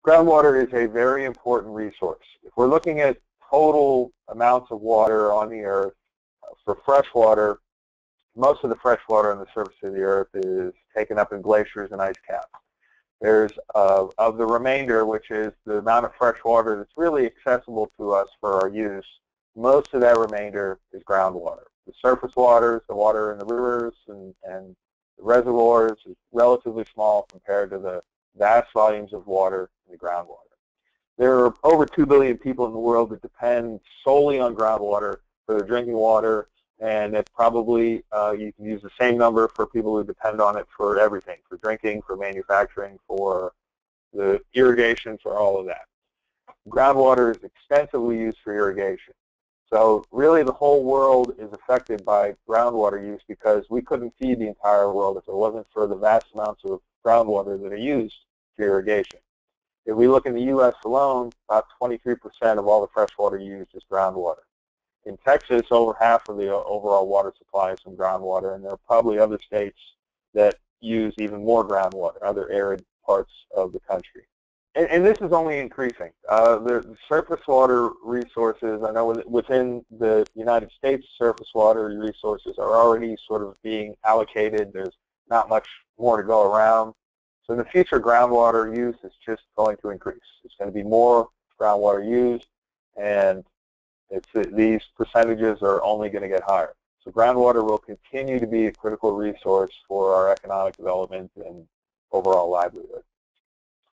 Groundwater is a very important resource. If we're looking at total amounts of water on the earth, for fresh water, most of the fresh water on the surface of the earth is taken up in glaciers and ice caps. There's, of the remainder, which is the amount of fresh water that's really accessible to us for our use, most of that remainder is groundwater. The surface waters, the water in the rivers and the reservoirs is relatively small compared to the vast volumes of water in the groundwater. There are over 2 billion people in the world that depend solely on groundwater for their drinking water, and it's probably, you can use the same number for people who depend on it for everything, for drinking, for manufacturing, for the irrigation, for all of that. Groundwater is extensively used for irrigation. So really the whole world is affected by groundwater use because we couldn't feed the entire world if it wasn't for the vast amounts of groundwater that are used for irrigation. If we look in the U.S. alone, about 23% of all the fresh water used is groundwater. In Texas, over half of the overall water supply is from groundwater, and there are probably other states that use even more groundwater, other arid parts of the country. And this is only increasing. The surface water resources, I know within the United States, surface water resources are already sort of being allocated. There's not much more to go around. So in the future, groundwater use is just going to increase. It's going to be more groundwater used, and these percentages are only going to get higher. So groundwater will continue to be a critical resource for our economic development and overall livelihood.